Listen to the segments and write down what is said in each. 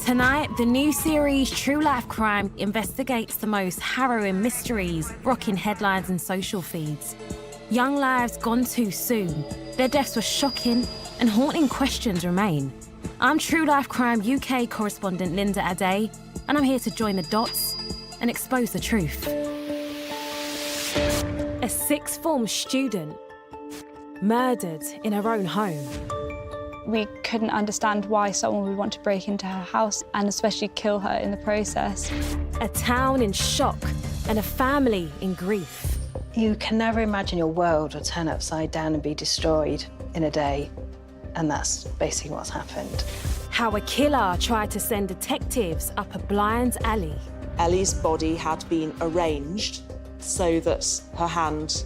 Tonight, the new series True Life Crime investigates the most harrowing mysteries rocking headlines and social feeds. Young lives gone too soon. Their deaths were shocking and haunting questions remain. I'm True Life Crime UK correspondent Linda Ade, and I'm here to join the dots and expose the truth. A sixth form student murdered in her own home. We couldn't understand why someone would want to break into her house and especially kill her in the process. A town in shock and a family in grief. You can never imagine your world will turn upside down and be destroyed in a day. And that's basically what's happened. How a killer tried to send detectives up a blind alley. Ellie's body had been arranged so that her hand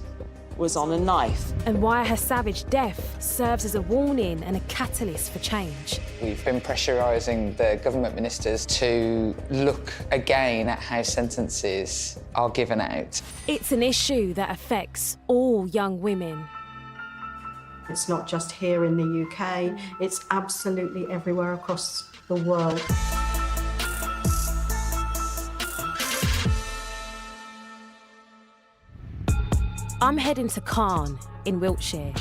was on a knife. And why her savage death serves as a warning and a catalyst for change. We've been pressurising the government ministers to look again at how sentences are given out. It's an issue that affects all young women. It's not just here in the UK, it's absolutely everywhere across the world. I'm heading to Caen in Wiltshire,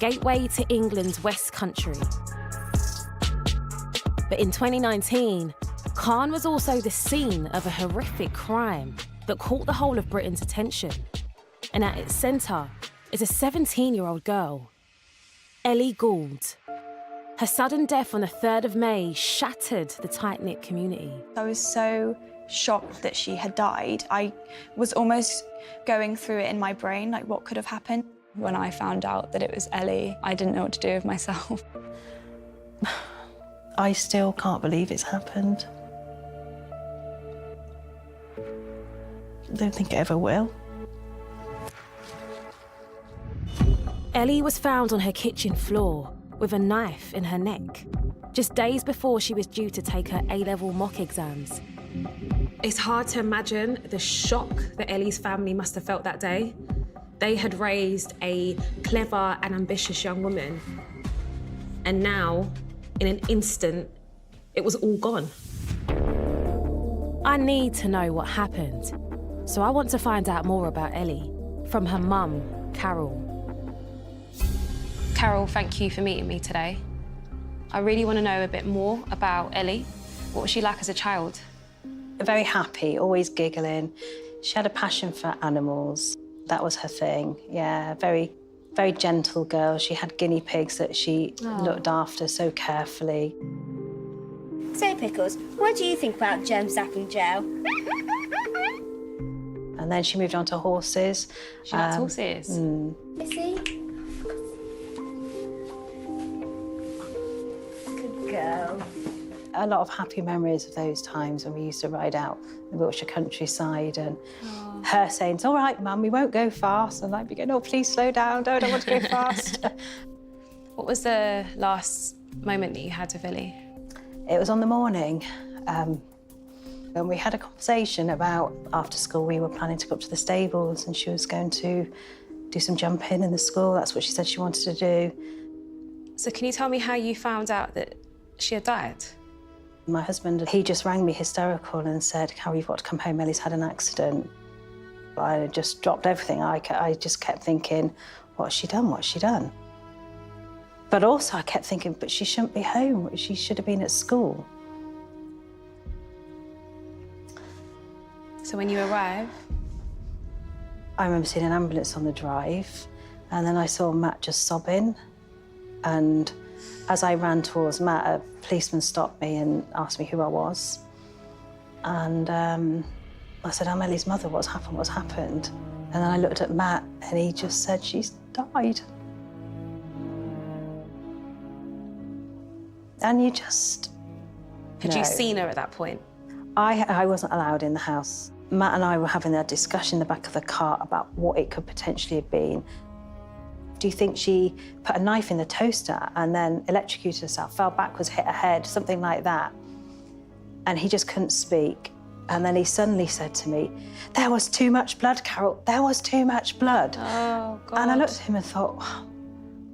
gateway to England's West Country. But in 2019, Caen was also the scene of a horrific crime that caught the whole of Britain's attention. And at its centre is a 17-year-old girl, Ellie Gould. Her sudden death on the 3rd of May shattered the tight-knit community. I was so shocked that she had died. I was almost going through it in my brain, like what could have happened. When I found out that it was Ellie, I didn't know what to do with myself. I still can't believe it's happened. I don't think it ever will. Ellie was found on her kitchen floor with a knife in her neck, just days before she was due to take her A-level mock exams. It's hard to imagine the shock that Ellie's family must have felt that day. They had raised a clever and ambitious young woman, and now, in an instant, it was all gone. I need to know what happened, so I want to find out more about Ellie from her mum, Carol. Carol, thank you for meeting me today. I really want to know a bit more about Ellie. What was she like as a child? Very happy, always giggling. She had a passion for animals. That was her thing. Yeah, very, very gentle girl. She had guinea pigs that she looked after so carefully. So, Pickles, what do you think about germ zapping jail? And then she moved on to horses. She likes horses? Is he? Good girl. A lot of happy memories of those times when we used to ride out the Wiltshire countryside and her saying, "It's all right, Mum, we won't go fast." And I'd be going, "Oh, please slow down, I don't want to go fast." What was the last moment that you had with Ellie? It was on the morning, and we had a conversation about after school we were planning to go up to the stables and she was going to do some jumping in the school. That's what she said she wanted to do. So can you tell me how you found out that she had died? My husband, he just rang me hysterical and said, "Carol, you've got to come home, Ellie's had an accident." I just dropped everything. I just kept thinking, what's she done, what's she done? But also I kept thinking, but she shouldn't be home, she should have been at school. So when you arrive? I remember seeing an ambulance on the drive, and then I saw Matt just sobbing. And as I ran towards Matt, a policeman stopped me and asked me who I was. And I said, "I'm Ellie's mother, what's happened, what's happened?" And then I looked at Matt and he just said, "She's died." And you just... Had you seen her at that point? I wasn't allowed in the house. Matt and I were having a discussion in the back of the car about what it could potentially have been. Do you think she put a knife in the toaster and then electrocuted herself, fell backwards, hit her head, something like that? And he just couldn't speak. And then he suddenly said to me, "There was too much blood, Carol, there was too much blood." Oh, God. And I looked at him and thought,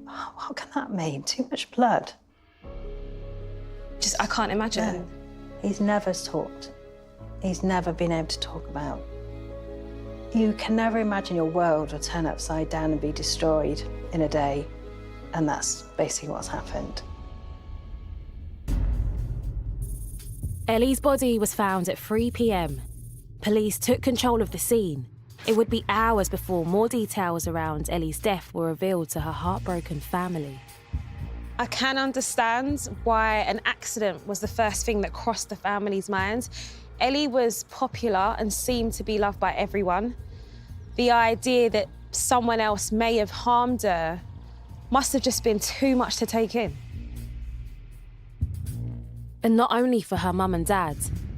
what can that mean, too much blood? I can't imagine. he's never talked. He's never been able to talk about. You can never imagine your world will turn upside down and be destroyed in a day, and that's basically what's happened. Ellie's body was found at 3 p.m. Police took control of the scene. It would be hours before more details around Ellie's death were revealed to her heartbroken family. I can understand why an accident was the first thing that crossed the family's minds. Ellie was popular and seemed to be loved by everyone. The idea that someone else may have harmed her must have just been too much to take in. And not only for her mum and dad,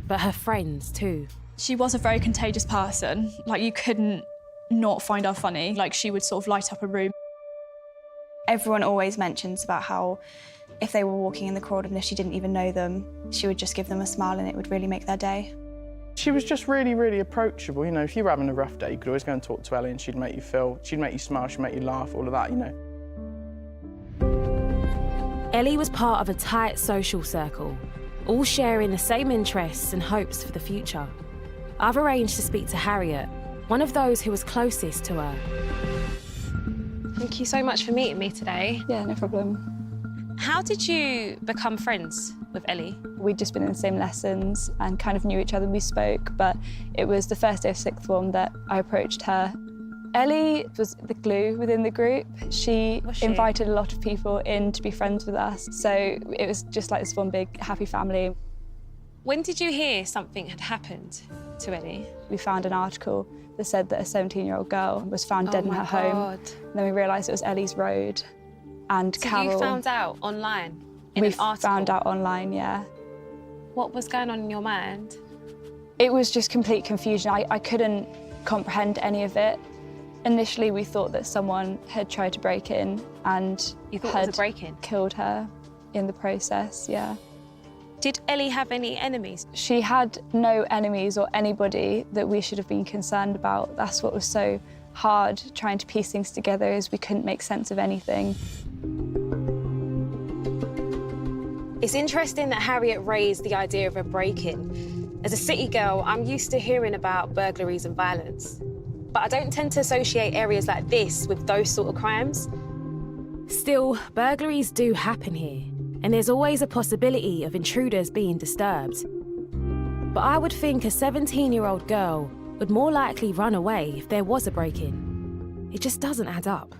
but her friends too. She was a very contagious person. Like, you couldn't not find her funny. Like, she would sort of light up a room. Everyone always mentions about how if they were walking in the corridor and if she didn't even know them, she would just give them a smile and it would really make their day. She was just really, really approachable. You know, if you were having a rough day, you could always go and talk to Ellie and she'd make you smile, she'd make you laugh, all of that, you know. Ellie was part of a tight social circle, all sharing the same interests and hopes for the future. I've arranged to speak to Harriet, one of those who was closest to her. Thank you so much for meeting me today. Yeah, no problem. How did you become friends with Ellie? We'd just been in the same lessons and kind of knew each other. We spoke, but it was the first day of sixth form that I approached her. Ellie was the glue within the group. She invited a lot of people in to be friends with us, so it was just like this one big happy family. When did you hear something had happened to Ellie? We found an article that said that a 17-year-old girl was found dead in her home. And then we realised it was Ellie's Road. And so Carol... you found out online in an article? We found out online, yeah. What was going on in your mind? It was just complete confusion. I couldn't comprehend any of it. Initially, we thought that someone had tried to break in and had killed her in the process, yeah. Did Ellie have any enemies? She had no enemies or anybody that we should have been concerned about. That's what was so hard trying to piece things together, is we couldn't make sense of anything. It's interesting that Harriet raised the idea of a break-in. As a city girl, I'm used to hearing about burglaries and violence. But I don't tend to associate areas like this with those sort of crimes. Still, burglaries do happen here, and there's always a possibility of intruders being disturbed. But I would think a 17-year-old girl would more likely run away if there was a break-in. It just doesn't add up.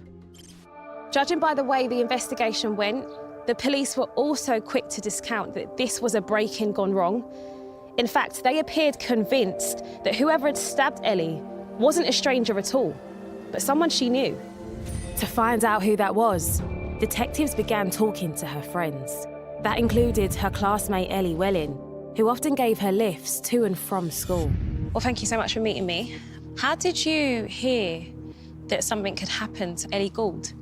Judging by the way the investigation went, the police were also quick to discount that this was a break-in gone wrong. In fact, they appeared convinced that whoever had stabbed Ellie wasn't a stranger at all, but someone she knew. To find out who that was, detectives began talking to her friends. That included her classmate Ellie Welling, who often gave her lifts to and from school. Well, thank you so much for meeting me. How did you hear that something could happen to Ellie Gould?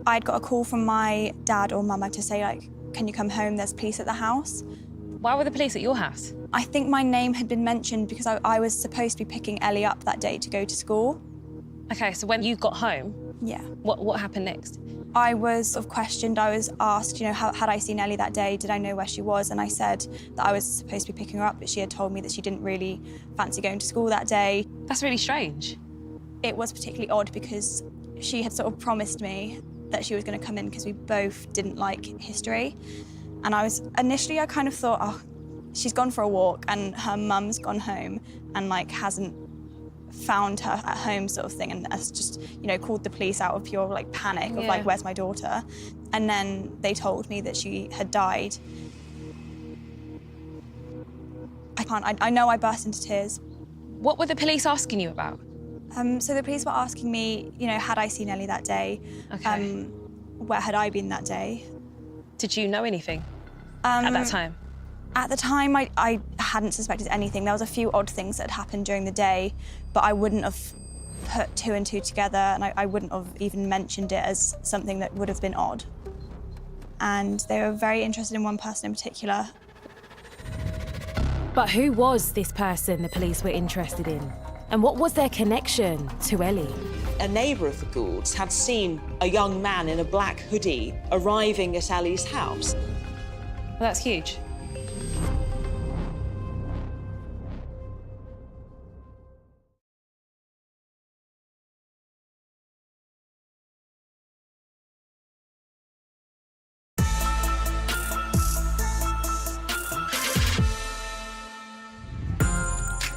I'd got a call from my dad or mama to say, like, can you come home, there's police at the house. Why were the police at your house? I think my name had been mentioned because I was supposed to be picking Ellie up that day to go to school. Okay, so when you got home, yeah. What happened next? I was sort of questioned. I was asked, you know, had I seen Ellie that day? Did I know where she was? And I said that I was supposed to be picking her up, but she had told me that she didn't really fancy going to school that day. That's really strange. It was particularly odd because she had sort of promised me that she was going to come in because we both didn't like history. And initially I kind of thought, oh, she's gone for a walk and her mum's gone home and like hasn't found her at home sort of thing, and has just, you know, called the police out of pure like panic of like, where's my daughter? And then they told me that she had died. I know I burst into tears. What were the police asking you about? So the police were asking me, you know, had I seen Ellie that day? Okay. Where had I been that day? Did you know anything at that time? At the time, I hadn't suspected anything. There was a few odd things that had happened during the day, but I wouldn't have put two and two together, and I wouldn't have even mentioned it as something that would have been odd. And they were very interested in one person in particular. But who was this person the police were interested in? And what was their connection to Ellie? A neighbour of the Goulds had seen a young man in a black hoodie arriving at Ellie's house. Well, that's huge.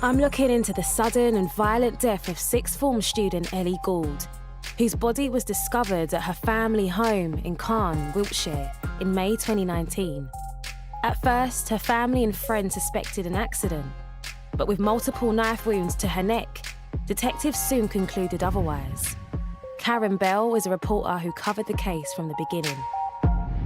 I'm looking into the sudden and violent death of sixth form student Ellie Gould, whose body was discovered at her family home in Caen, Wiltshire, in May 2019. At first, her family and friends suspected an accident, but with multiple knife wounds to her neck, detectives soon concluded otherwise. Karen Bell is a reporter who covered the case from the beginning.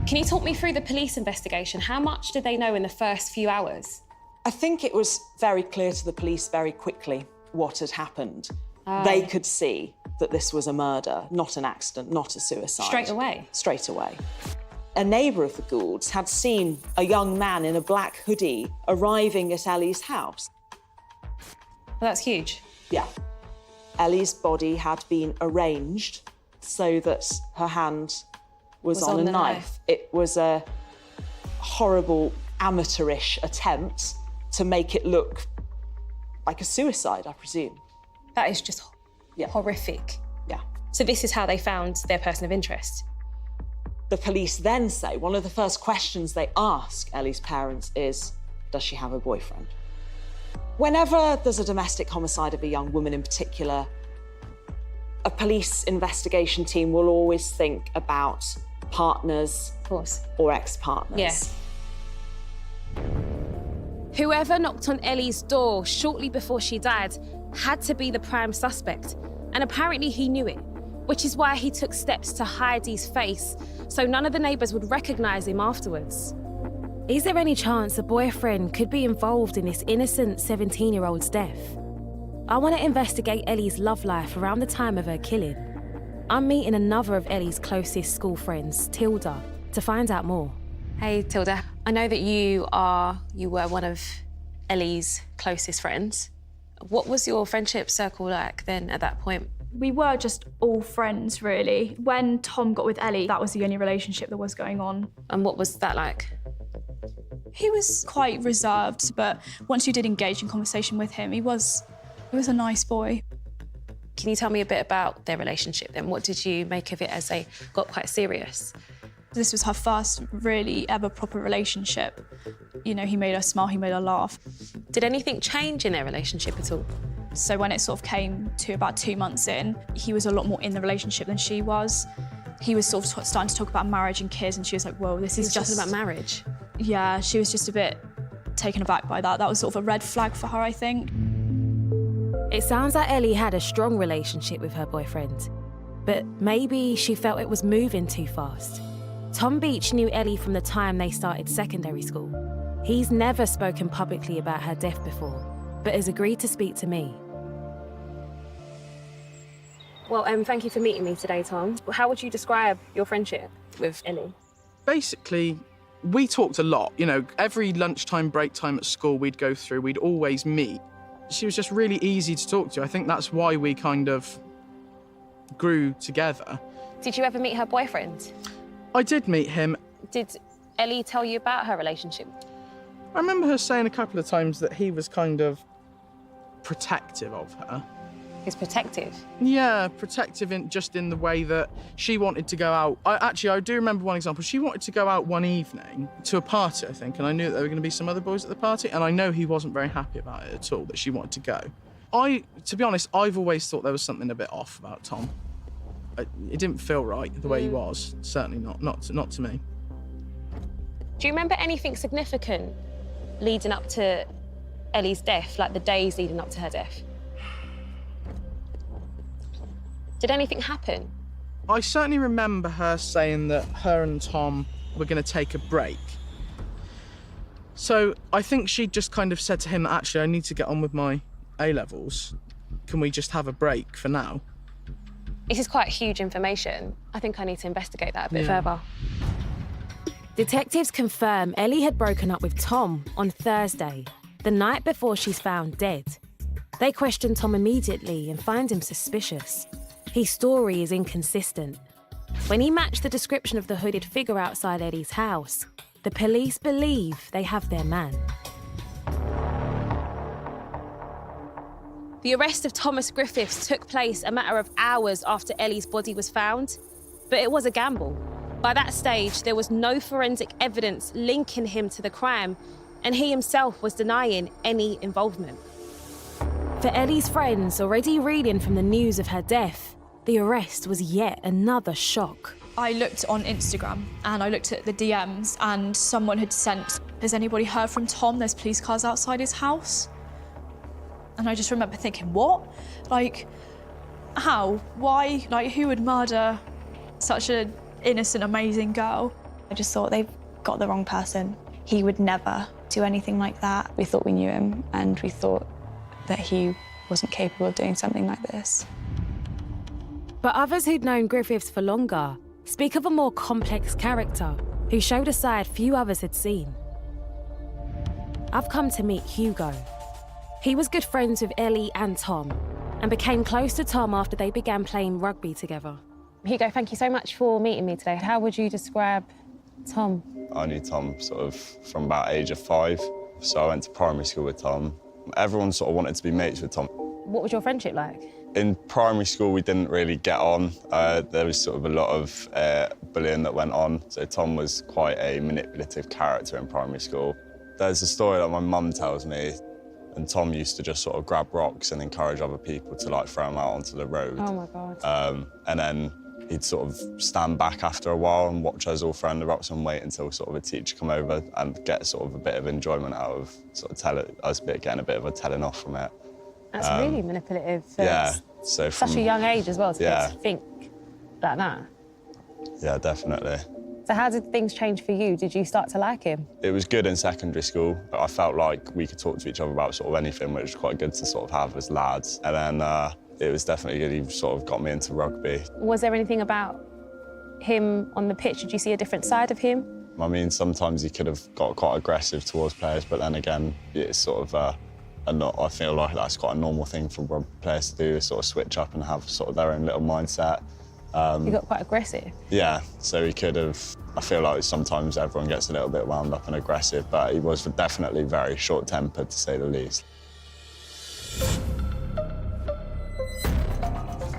Can you talk me through the police investigation? How much did they know in the first few hours? I think it was very clear to the police very quickly what had happened. They could see that this was a murder, not an accident, not a suicide. Straight away? Straight away. A neighbour of the Goulds had seen a young man in a black hoodie arriving at Ellie's house. Well, that's huge. Yeah. Ellie's body had been arranged so that her hand was on a knife. It was a horrible, amateurish attempt to make it look like a suicide, I presume. That is just horrific. Yeah. So this is how they found their person of interest? The police then say one of the first questions they ask Ellie's parents is, does she have a boyfriend? Whenever there's a domestic homicide of a young woman in particular, a police investigation team will always think about partners, of course, or ex-partners. Yes. Whoever knocked on Ellie's door shortly before she died had to be the prime suspect, and apparently he knew it, which is why he took steps to hide his face so none of the neighbours would recognise him afterwards. Is there any chance a boyfriend could be involved in this innocent 17-year-old's death? I want to investigate Ellie's love life around the time of her killing. I'm meeting another of Ellie's closest school friends, Tilda, to find out more. Hey, Tilda. I know that you were one of Ellie's closest friends. What was your friendship circle like then at that point? We were just all friends, really. When Tom got with Ellie, that was the only relationship that was going on. And what was that like? He was quite reserved, but once you did engage in conversation with him, he was a nice boy. Can you tell me a bit about their relationship then? What did you make of it as they got quite serious? This was her first really ever proper relationship. You know, he made her smile, he made her laugh. Did anything change in their relationship at all? So when it sort of came to about 2 months in, he was a lot more in the relationship than she was. He was sort of starting to talk about marriage and kids, and she was like, whoa, this is just... talking about marriage? Yeah, she was just a bit taken aback by that. That was sort of a red flag for her, I think. It sounds like Ellie had a strong relationship with her boyfriend, but maybe she felt it was moving too fast. Tom Beach knew Ellie from the time they started secondary school. He's never spoken publicly about her death before, but has agreed to speak to me. Well, thank you for meeting me today, Tom. How would you describe your friendship with Ellie? Basically, we talked a lot. You know, every lunchtime, break time at school we'd go through, we'd always meet. She was just really easy to talk to. I think that's why we kind of grew together. Did you ever meet her boyfriend? I did meet him. Did Ellie tell you about her relationship? I remember her saying a couple of times that he was kind of protective of her. He's protective? Yeah, protective in the way that she wanted to go out. I do remember one example. She wanted to go out one evening to a party, I think, and I knew that there were going to be some other boys at the party, and I know he wasn't very happy about it at all, that she wanted to go. To be honest, I've always thought there was something a bit off about Tom. It didn't feel right the way he was. Certainly not to me. Do you remember anything significant leading up to Ellie's death, like the days leading up to her death? Did anything happen? I certainly remember her saying that her and Tom were going to take a break. So I think she just kind of said to him, actually, I need to get on with my A-levels. Can we just have a break for now? This is quite huge information. I think I need to investigate that a bit further. Detectives confirm Ellie had broken up with Tom on Thursday, the night before she's found dead. They question Tom immediately and find him suspicious. His story is inconsistent. When he matched the description of the hooded figure outside Ellie's house, the police believe they have their man. The arrest of Thomas Griffiths took place a matter of hours after Ellie's body was found, but it was a gamble. By that stage, there was no forensic evidence linking him to the crime, and he himself was denying any involvement. For Ellie's friends already reeling from the news of her death, the arrest was yet another shock. I looked on Instagram and I looked at the DMs and someone had sent, "Has anybody heard from Tom? There's police cars outside his house." And I just remember thinking, what? Like, how? Why? Like, who would murder such an innocent, amazing girl? I just thought they've got the wrong person. He would never do anything like that. We thought we knew him and we thought that he wasn't capable of doing something like this. But others who'd known Griffiths for longer speak of a more complex character who showed a side few others had seen. I've come to meet Hugo. He was good friends with Ellie and Tom and became close to Tom after they began playing rugby together. Hugo, thank you so much for meeting me today. How would you describe Tom? I knew Tom sort of from about age of 5, so I went to primary school with Tom. Everyone sort of wanted to be mates with Tom. What was your friendship like? In primary school, we didn't really get on. There was sort of a lot of bullying that went on, so Tom was quite a manipulative character in primary school. There's a story that my mum tells me, and Tom used to just sort of grab rocks and encourage other people to like throw them out onto the road. Oh my God. And then he'd sort of stand back after a while and watch us all throwing the rocks and wait until sort of a teacher come over and get sort of a bit of enjoyment out of sort of us getting a bit of a telling off from it. That's really manipulative. Yeah. So from such a young age as well to get to think like that. Yeah, definitely. So how did things change for you? Did you start to like him? It was good in secondary school. I felt like we could talk to each other about sort of anything, which was quite good to sort of have as lads. And then it was definitely good. He sort of got me into rugby. Was there anything about him on the pitch? Did you see a different side of him? I mean, sometimes he could have got quite aggressive towards players, but then again, it's sort of I feel like that's quite a normal thing for rugby players to do, is sort of switch up and have sort of their own little mindset. He got quite aggressive. Yeah, so he could have. I feel like sometimes everyone gets a little bit wound up and aggressive, but he was definitely very short-tempered, to say the least.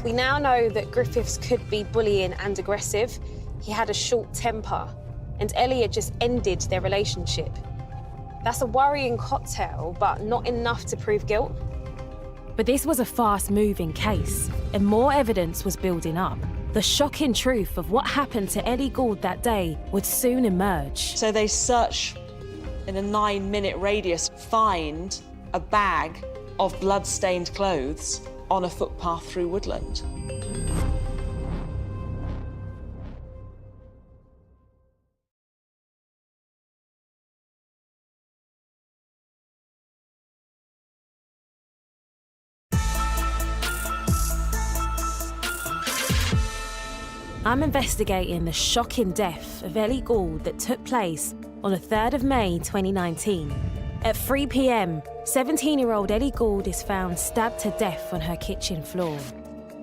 We now know that Griffiths could be bullying and aggressive. He had a short temper, and Ellie had just ended their relationship. That's a worrying cocktail, but not enough to prove guilt. But this was a fast-moving case, and more evidence was building up. The shocking truth of what happened to Ellie Gould that day would soon emerge. So they search in a 9-minute radius, find a bag of blood-stained clothes on a footpath through woodland. I'm investigating the shocking death of Ellie Gould that took place on the 3rd of May 2019. At 3 p.m, 17-year-old Ellie Gould is found stabbed to death on her kitchen floor.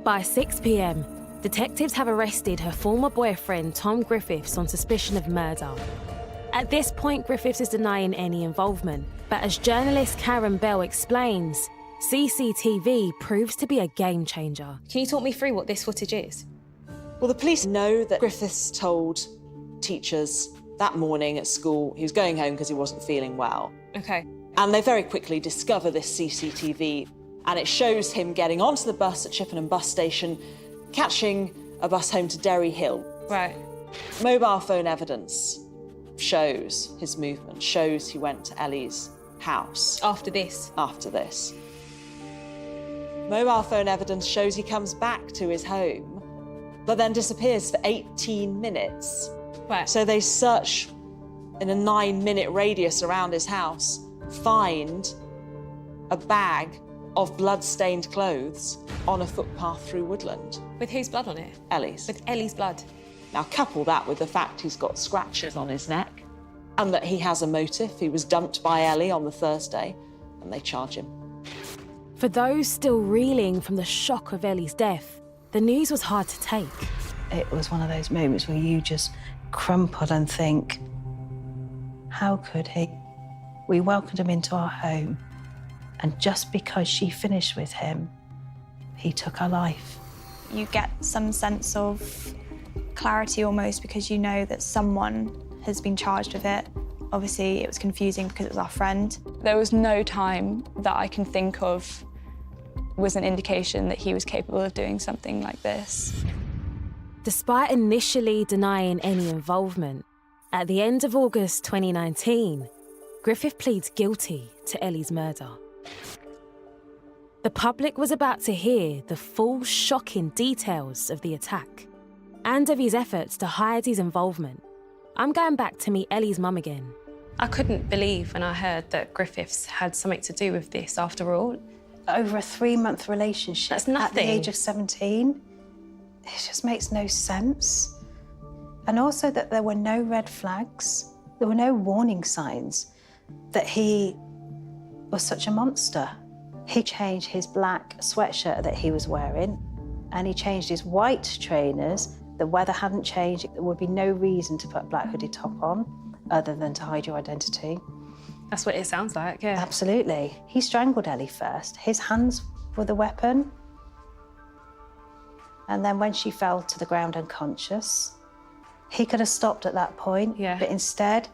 By 6 p.m, detectives have arrested her former boyfriend Tom Griffiths on suspicion of murder. At this point, Griffiths is denying any involvement, but as journalist Karen Bell explains, CCTV proves to be a game changer. Can you talk me through what this footage is? Well, the police know that Griffiths told teachers that morning at school he was going home because he wasn't feeling well. Okay. And they very quickly discover this CCTV, and it shows him getting onto the bus at Chippenham bus station, catching a bus home to Derry Hill. Right. Mobile phone evidence shows his movement, shows he went to Ellie's house. After this? After this. Mobile phone evidence shows he comes back to his home, but then disappears for 18 minutes. Right. So they search in a 9-minute radius around his house, find a bag of blood-stained clothes on a footpath through woodland. With whose blood on it? Ellie's. With Ellie's blood. Now couple that with the fact he's got scratches on his neck and that he has a motive. He was dumped by Ellie on the Thursday and they charge him. For those still reeling from the shock of Ellie's death, the news was hard to take. It was one of those moments where you just crumple and think, how could he? We welcomed him into our home, and just because she finished with him, he took her life. You get some sense of clarity almost because you know that someone has been charged with it. Obviously, it was confusing because it was our friend. There was no time that I can think of was an indication that he was capable of doing something like this. Despite initially denying any involvement, at the end of August 2019, Griffith pleads guilty to Ellie's murder. The public was about to hear the full shocking details of the attack and of his efforts to hide his involvement. I'm going back to meet Ellie's mum again. I couldn't believe when I heard that Griffiths had something to do with this after all. Over a 3-month relationship That's nothing. at the age of 17, it just makes no sense. And also that there were no red flags, there were no warning signs that he was such a monster. He changed his black sweatshirt that he was wearing, and he changed his white trainers. The weather hadn't changed. There would be no reason to put a black hooded top on other than to hide your identity. That's what it sounds like, yeah. Absolutely. He strangled Ellie first. His hands were the weapon. And then when she fell to the ground unconscious, he could have stopped at that point, Yeah. but instead,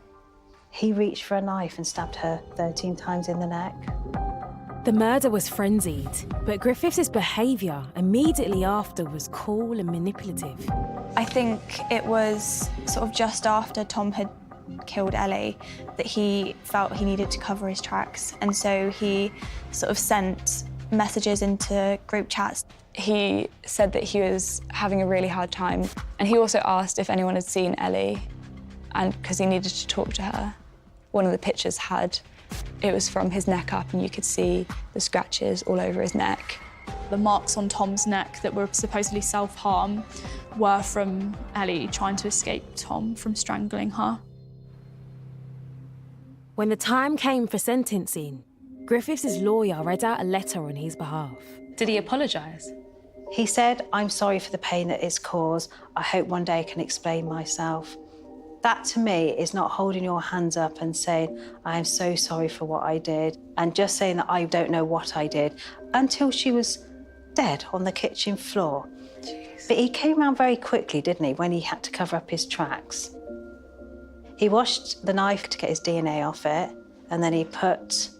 he reached for a knife and stabbed her 13 times in the neck. The murder was frenzied, but Griffiths' behaviour immediately after was cool and manipulative. I think it was sort of just after Tom had killed Ellie that he felt he needed to cover his tracks, and so he sort of sent messages into group chats. He said that he was having a really hard time, and he also asked if anyone had seen Ellie, and because he needed to talk to her. One of the pictures it was from his neck up, and you could see the scratches all over his neck. The marks on Tom's neck that were supposedly self-harm were from Ellie trying to escape Tom from strangling her. When the time came for sentencing, Griffiths' lawyer read out a letter on his behalf. Did he apologise? He said, "I'm sorry for the pain that it's caused. I hope one day I can explain myself." That, to me, is not holding your hands up and saying, "I am so sorry for what I did," and just saying that I don't know what I did, until she was dead on the kitchen floor. Jeez. But he came around very quickly, didn't he, when he had to cover up his tracks. He washed the knife to get his DNA off it, and then he put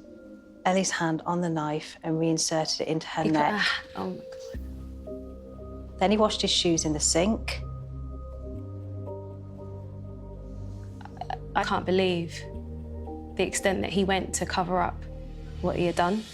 Ellie's hand on the knife and reinserted it into her neck. Oh my God. Then he washed his shoes in the sink. I can't believe the extent that he went to cover up what he had done.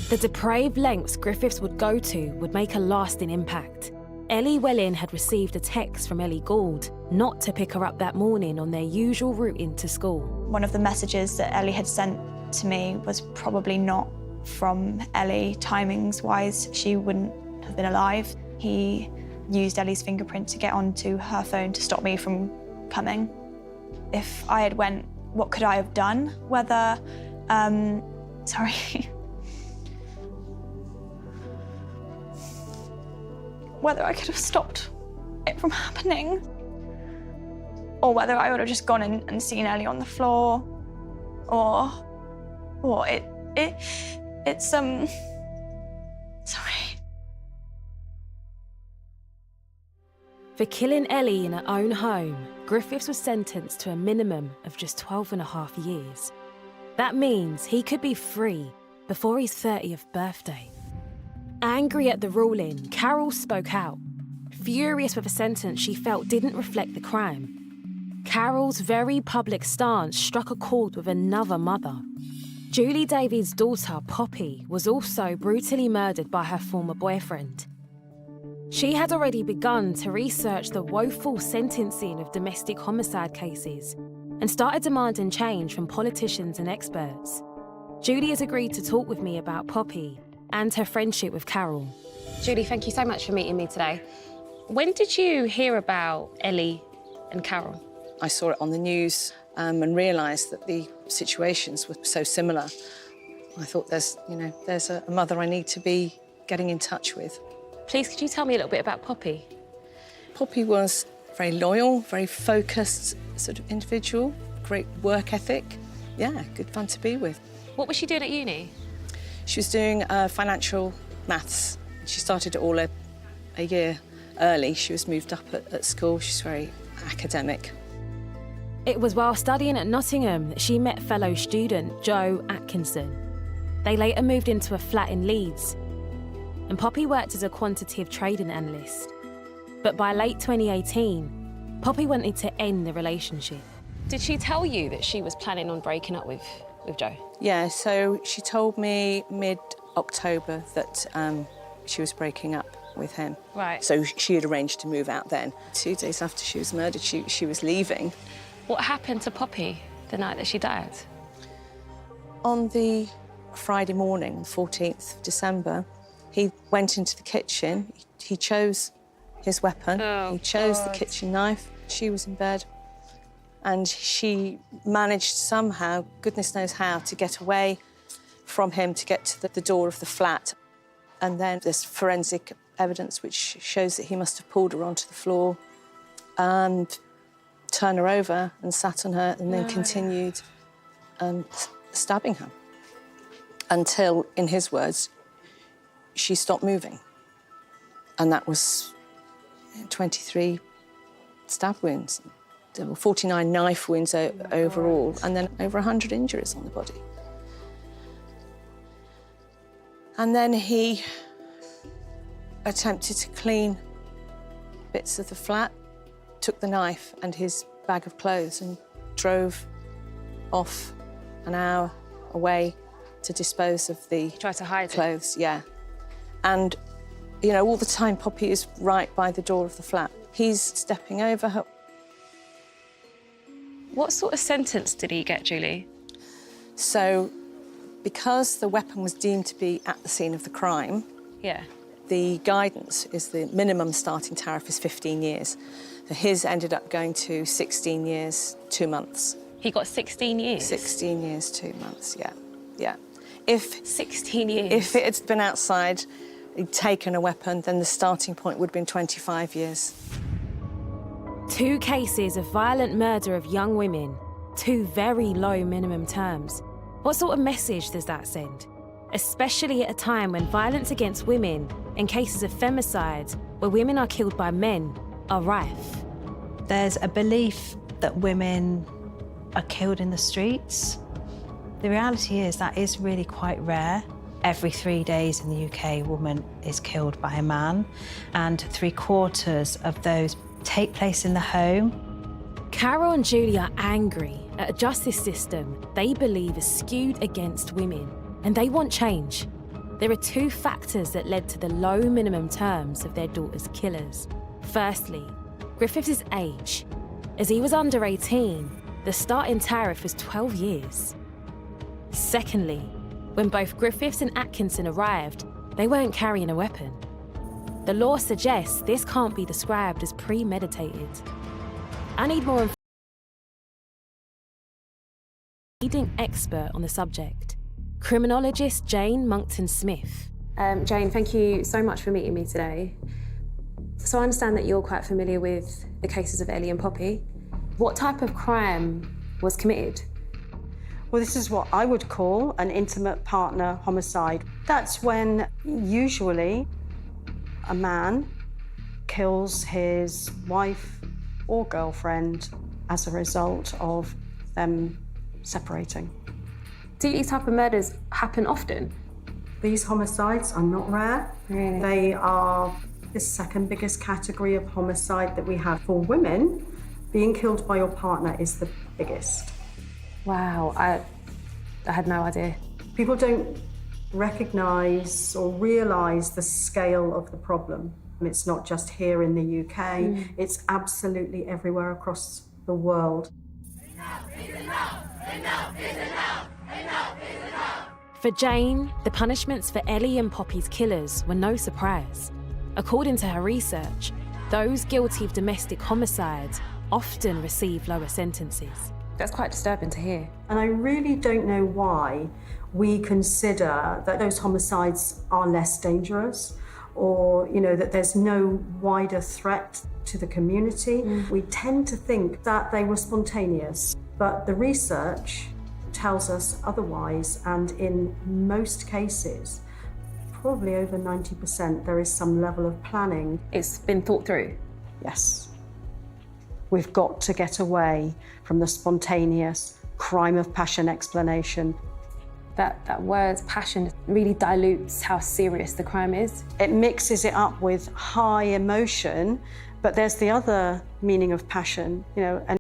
The depraved lengths Griffiths would go to would make a lasting impact. Ellie Welling had received a text from Ellie Gould not to pick her up that morning on their usual route into school. One of the messages that Ellie had sent to me was probably not from Ellie. Timings-wise, she wouldn't have been alive. He used Ellie's fingerprint to get onto her phone to stop me from coming. If I had went, what could I have done? Whether, whether I could have stopped it from happening, or whether I would have just gone and seen Ellie on the floor, or sorry. For killing Ellie in her own home, Griffiths was sentenced to a minimum of just 12.5 years. That means he could be free before his 30th birthday. Angry at the ruling, Carol spoke out, furious with a sentence she felt didn't reflect the crime. Carol's very public stance struck a chord with another mother. Julie Davies' daughter, Poppy, was also brutally murdered by her former boyfriend. She had already begun to research the woeful sentencing of domestic homicide cases and started demanding change from politicians and experts. Julie has agreed to talk with me about Poppy and her friendship with Carol. Julie, thank you so much for meeting me today. When did you hear about Ellie and Carol? I saw it on the news and realised that the situations were so similar. I thought there's a mother I need to be getting in touch with. Please, could you tell me a little bit about Poppy? Poppy was very loyal, very focused sort of individual, great work ethic. Yeah, good fun to be with. What was she doing at uni? She was doing financial maths. She started it all a year early. She was moved up at school. She's very academic. It was while studying at Nottingham that she met fellow student Joe Atkinson. They later moved into a flat in Leeds. and Poppy worked as a quantitative trading analyst. But by late 2018, Poppy wanted to end the relationship. Did she tell you that she was planning on breaking up with Joe? Yeah, so she told me mid-October that she was breaking up with him. Right. So she had arranged to move out then. 2 days after she was murdered, she was leaving. What happened to Poppy the night that she died? On the Friday morning, 14th of December, he went into the kitchen. He chose his weapon. Oh, he chose God. the kitchen knife. She was in bed. And she managed somehow, goodness knows how, to get away from him to get to the door of the flat. And then there's forensic evidence which shows that he must have pulled her onto the floor and turned her over and sat on her and then continued stabbing her until, in his words, she stopped moving. And that was 23 stab wounds. There were 49 knife wounds overall, and then over 100 injuries on the body. And then he attempted to clean bits of the flat, took the knife and his bag of clothes and drove off an hour away to dispose of the Tried to hide clothes. Yeah. And, you know, all the time Poppy is right by the door of the flat. He's stepping over her. What sort of sentence did he get, Julie? So, because the weapon was deemed to be at the scene of the crime, Yeah. the guidance is the minimum starting tariff is 15 years. So his ended up going to 16 years, 2 months. He got 16 years? 16 years, 2 months, yeah. Yeah. If 16 years? If it had been outside, he'd taken a weapon, then the starting point would have been 25 years. 2 cases of violent murder of young women, 2 very low minimum terms. What sort of message does that send? Especially at a time when violence against women and cases of femicide, where women are killed by men, are rife. There's a belief that women are killed in the streets. The reality is that is really quite rare. Every 3 days in the UK, a woman is killed by a man, and 3/4 of those take place in the home. Carol and Julie are angry at a justice system they believe is skewed against women, and they want change. There are 2 factors that led to the low minimum terms of their daughter's killers. Firstly, Griffiths' age. As he was under 18, the starting tariff was 12 years. Secondly, when both Griffiths and Atkinson arrived, they weren't carrying a weapon. The law suggests this can't be described as premeditated. I need more information. Leading expert on the subject, criminologist Jane Monckton-Smith. Jane, thank you so much for meeting me today. So I understand that you're quite familiar with the cases of Ellie and Poppy. What type of crime was committed? Well, this is what I would call an intimate partner homicide. That's when usually a man kills his wife or girlfriend as a result of them separating. Do these type of murders happen often? These homicides are not rare. Really? They are the second biggest category of homicide that we have. For women, being killed by your partner is the biggest. Wow, I had no idea. People don't recognise or realise the scale of the problem. It's not just here in the UK, it's absolutely everywhere across the world. For Jane, the punishments for Ellie and Poppy's killers were no surprise. According to her research, those guilty of domestic homicides often receive lower sentences. That's quite disturbing to hear. And I really don't know why we consider that those homicides are less dangerous, or, you know, that there's no wider threat to the community. We tend to think that they were spontaneous, but the research tells us otherwise, and in most cases, probably over 90%, there is some level of planning. It's been thought through? Yes. We've got to get away from the spontaneous crime of passion explanation. that word passion really dilutes how serious the crime is. It mixes it up with high emotion, but there's the other meaning of passion, you know, and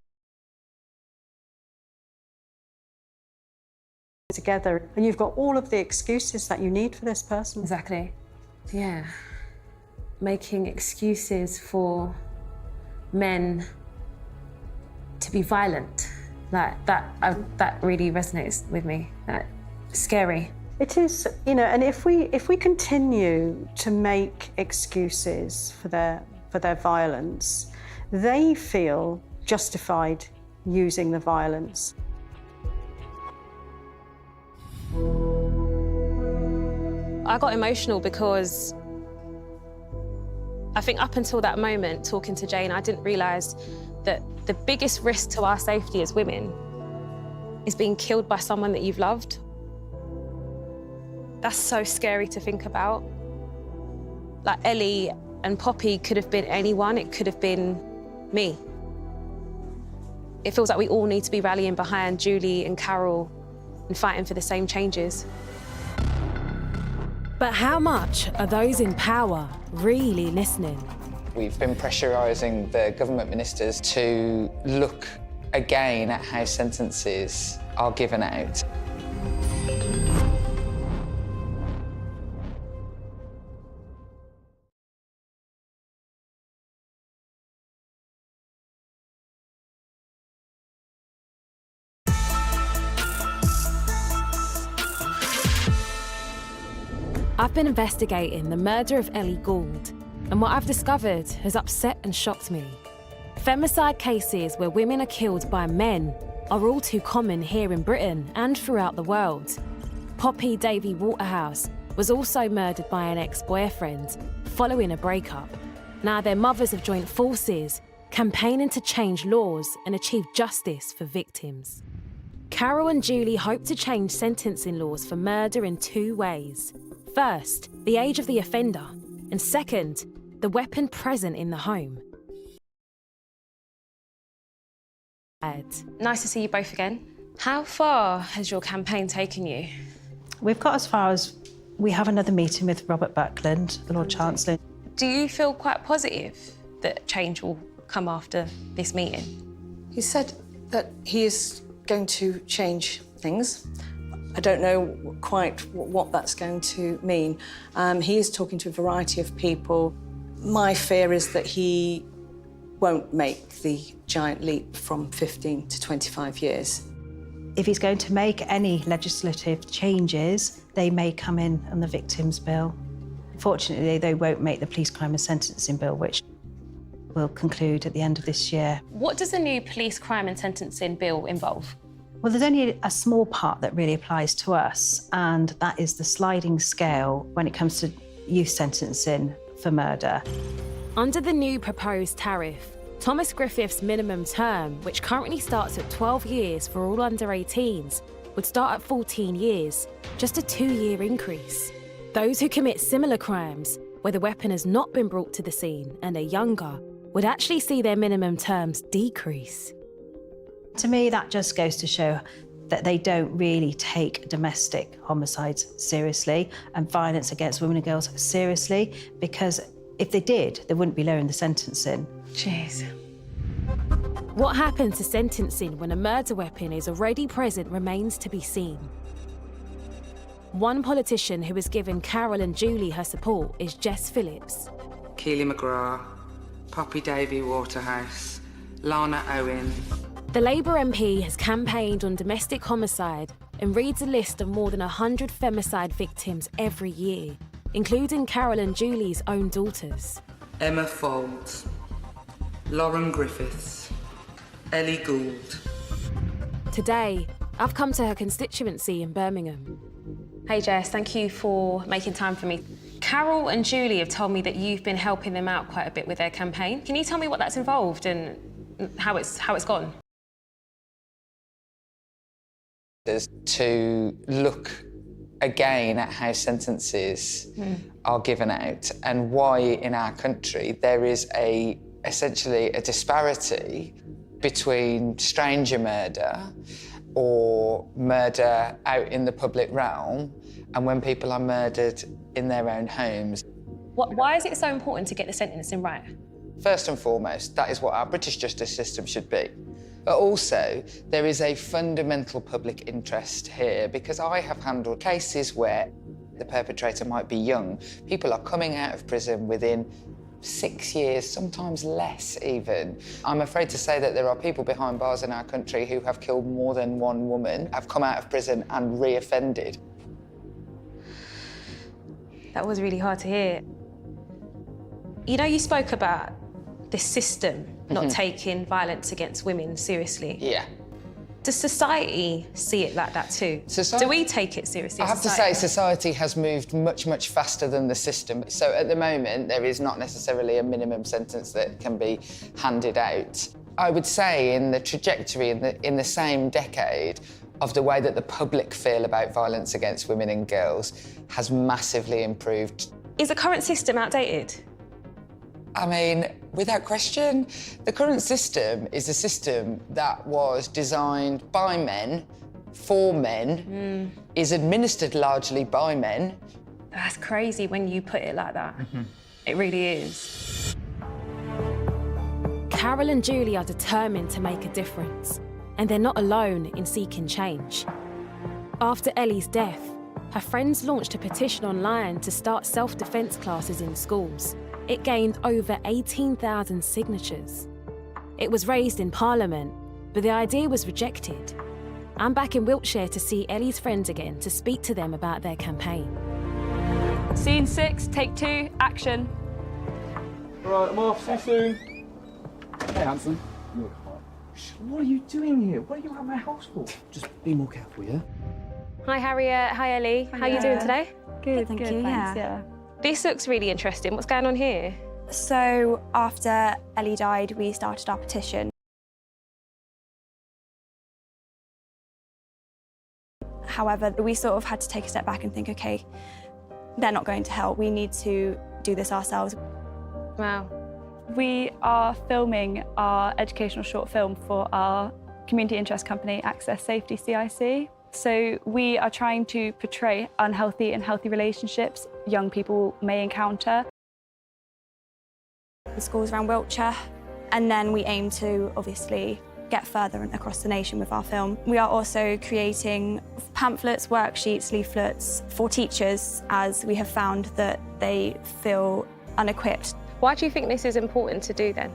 together, and you've got all of the excuses that you need for this person. Exactly. Yeah. Making excuses for men to be violent. Like that really resonates with me. Scary. It is, you know, and if we continue to make excuses for their violence, they feel justified using the violence. I got emotional because I think up until that moment, talking to Jane, I didn't realise that the biggest risk to our safety as women is being killed by someone that you've loved. That's so scary to think about. Like Ellie and Poppy could have been anyone, it could have been me. It feels like we all need to be rallying behind Julie and Carol and fighting for the same changes. But how much are those in power really listening? We've been pressurising the government ministers to look again at how sentences are given out. I've been investigating the murder of Ellie Gould, and what I've discovered has upset and shocked me. Femicide cases where women are killed by men are all too common here in Britain and throughout the world. Poppy Davy Waterhouse was also murdered by an ex-boyfriend following a breakup. Now their mothers have joined forces, campaigning to change laws and achieve justice for victims. Carol and Julie hope to change sentencing laws for murder in two ways. First, the age of the offender, and second, the weapon present in the home. Nice to see you both again. How far has your campaign taken you? We've got as far as we have another meeting with Robert Buckland, the Lord Chancellor. Do you feel quite positive that change will come after this meeting? He said that he is going to change things. I don't know quite what that's going to mean. He is talking to a variety of people. My fear is that he won't make the giant leap from 15 to 25 years. If he's going to make any legislative changes, they may come in on the Victims Bill. Fortunately, they won't make the Police Crime and Sentencing Bill, which will conclude at the end of this year. What does the new Police Crime and Sentencing Bill involve? Well, there's only a small part that really applies to us, and that is the sliding scale when it comes to youth sentencing for murder. Under the new proposed tariff, Thomas Griffith's minimum term, which currently starts at 12 years for all under 18s, would start at 14 years, just a 2-year increase. Those who commit similar crimes, where the weapon has not been brought to the scene and are younger, would actually see their minimum terms decrease. To me, that just goes to show that they don't really take domestic homicides seriously and violence against women and girls seriously, because if they did, they wouldn't be lowering the sentencing. Jeez. What happens to sentencing when a murder weapon is already present remains to be seen. One politician who has given Carol and Julie her support is Jess Phillips. Keely McGrath, Poppy Davy Waterhouse, Lana Owen. The Labour MP has campaigned on domestic homicide and reads a list of more than 100 femicide victims every year, including Carol and Julie's own daughters. Emma Folds, Lauren Griffiths, Ellie Gould. Today, I've come to her constituency in Birmingham. Hey Jess, thank you for making time for me. Carol and Julie have told me that you've been helping them out quite a bit with their campaign. Can you tell me what that's involved and how it's gone? To look again at how sentences are given out and why in our country there is essentially a disparity between stranger murder or murder out in the public realm, and when people are murdered in their own homes. Why is it so important to get the sentencing right? First and foremost, that is what our British justice system should be. But also, there is a fundamental public interest here, because I have handled cases where the perpetrator might be young. People are coming out of prison within 6 years, sometimes less even. I'm afraid to say that there are people behind bars in our country who have killed more than one woman, have come out of prison and re-offended. That was really hard to hear. You know, you spoke about the system not taking violence against women seriously. Yeah. Does society see it like that too? Do we take it seriously? I have to say, society has moved much, much faster than the system. So at the moment, there is not necessarily a minimum sentence that can be handed out. I would say in the trajectory in the same decade of the way that the public feel about violence against women and girls has massively improved. Is the current system outdated? I mean, without question, the current system is a system that was designed by men, for men, is administered largely by men. That's crazy when you put it like that. It really is. Carol and Julie are determined to make a difference, and they're not alone in seeking change. After Ellie's death, her friends launched a petition online to start self-defence classes in schools. It gained over 18,000 signatures. It was raised in Parliament, but the idea was rejected. I'm back in Wiltshire to see Ellie's friends again to speak to them about their campaign. Scene 6, take 2, action. Right, I'm off. See you soon. Hey, Hanson. What are you doing here? What are you at my house for? Just be more careful, yeah? Hi, Harriet. Hi, Ellie. How are you doing today? Good, thank you. Yeah. This looks really interesting. What's going on here? So after Ellie died, we started our petition. However, we sort of had to take a step back and think, OK, they're not going to help. We need to do this ourselves. Wow. We are filming our educational short film for our community interest company, Access Safety CIC. So we are trying to portray unhealthy and healthy relationships young people may encounter. The schools around Wiltshire, and then we aim to obviously get further across the nation with our film. We are also creating pamphlets, worksheets, leaflets for teachers, as we have found that they feel unequipped. Why do you think this is important to do then?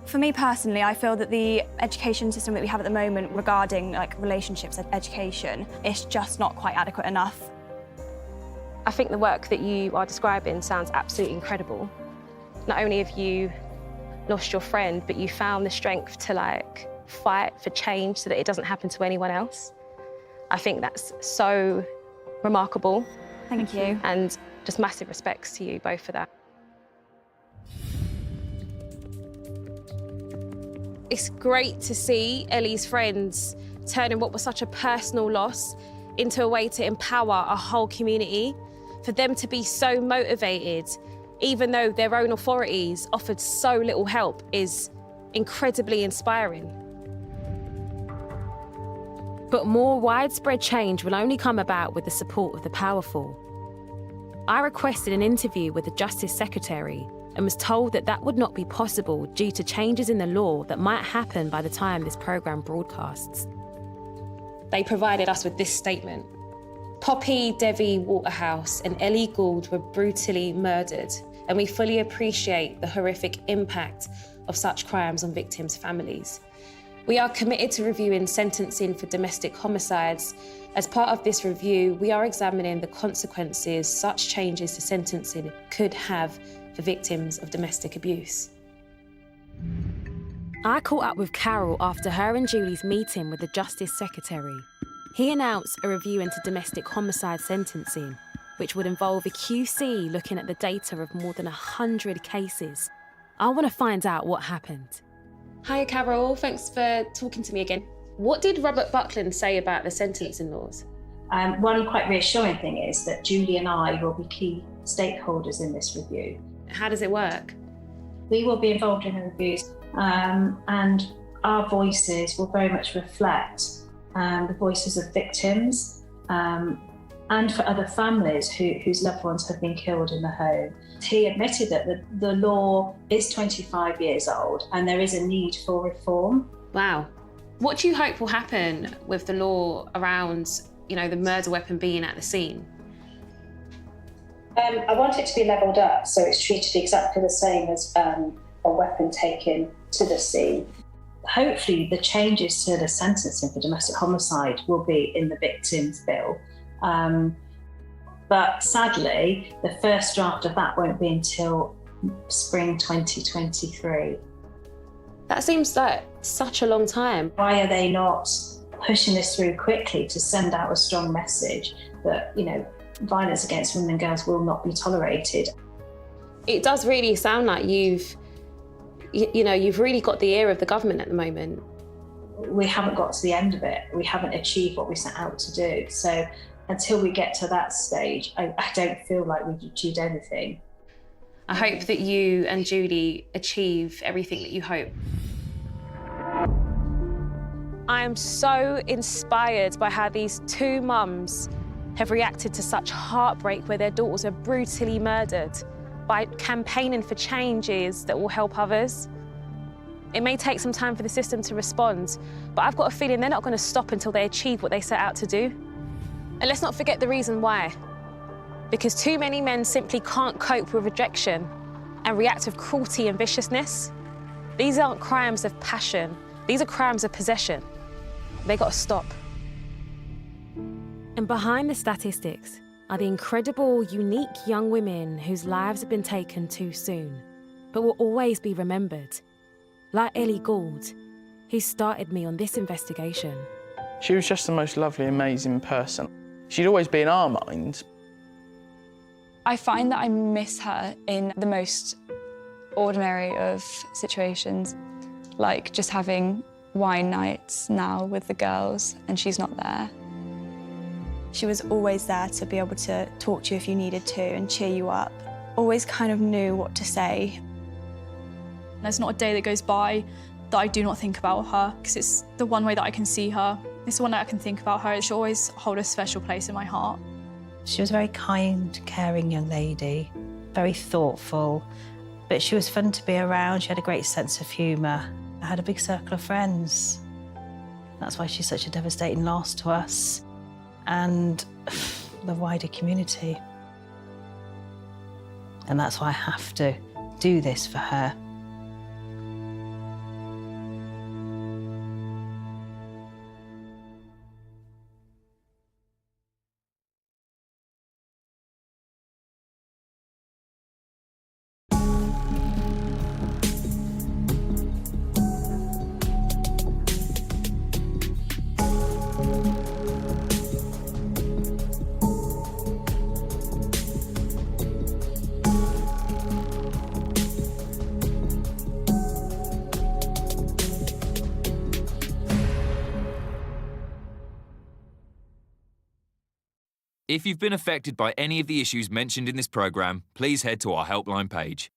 For me personally, I feel that the education system that we have at the moment regarding relationships and education is just not quite adequate enough. I think the work that you are describing sounds absolutely incredible. Not only have you lost your friend, but you found the strength to fight for change so that it doesn't happen to anyone else. I think that's so remarkable. Thank you. And just massive respects to you both for that. It's great to see Ellie's friends turning what was such a personal loss into a way to empower a whole community. For them to be so motivated, even though their own authorities offered so little help, is incredibly inspiring. But more widespread change will only come about with the support of the powerful. I requested an interview with the Justice Secretary and was told that that would not be possible due to changes in the law that might happen by the time this programme broadcasts. They provided us with this statement. Poppy Devi Waterhouse and Ellie Gould were brutally murdered, and we fully appreciate the horrific impact of such crimes on victims' families. We are committed to reviewing sentencing for domestic homicides. As part of this review, we are examining the consequences such changes to sentencing could have for victims of domestic abuse. I caught up with Carol after her and Julie's meeting with the Justice Secretary. He announced a review into domestic homicide sentencing, which would involve a QC looking at the data of more than 100 cases. I want to find out what happened. Hi, Carol. Thanks for talking to me again. What did Robert Buckland say about the sentencing laws? One quite reassuring thing is that Julie and I will be key stakeholders in this review. How does it work? We will be involved in the reviews and our voices will very much reflect the voices of victims, and for other families whose loved ones have been killed in the home. He admitted that the law is 25 years old and there is a need for reform. Wow. What do you hope will happen with the law around, the murder weapon being at the scene? I want it to be levelled up so it's treated exactly the same as a weapon taken to the scene. Hopefully the changes to the sentencing for domestic homicide will be in the victims' bill. But sadly, the first draft of that won't be until spring 2023. That seems like such a long time. Why are they not pushing this through quickly to send out a strong message that, violence against women and girls will not be tolerated? It does really sound like you've really got the ear of the government at the moment. We haven't got to the end of it. We haven't achieved what we set out to do. So until we get to that stage, I don't feel like we've achieved anything. I hope that you and Julie achieve everything that you hope. I am so inspired by how these two mums have reacted to such heartbreak where their daughters are brutally murdered by campaigning for changes that will help others. It may take some time for the system to respond, but I've got a feeling they're not going to stop until they achieve what they set out to do. And let's not forget the reason why. Because too many men simply can't cope with rejection and react with cruelty and viciousness. These aren't crimes of passion. These are crimes of possession. They got to stop. And behind the statistics are the incredible, unique young women whose lives have been taken too soon, but will always be remembered. Like Ellie Gould, who started me on this investigation. She was just the most lovely, amazing person. She'd always be in our minds. I find that I miss her in the most ordinary of situations, like just having wine nights now with the girls and she's not there. She was always there to be able to talk to you if you needed to and cheer you up. Always kind of knew what to say. There's not a day that goes by that I do not think about her, because it's the one way that I can see her. It's the one that I can think about her. She'll always hold a special place in my heart. She was a very kind, caring young lady, very thoughtful, but she was fun to be around. She had a great sense of humour. I had a big circle of friends. That's why she's such a devastating loss to us and the wider community. And that's why I have to do this for her. If you've been affected by any of the issues mentioned in this programme, please head to our helpline page.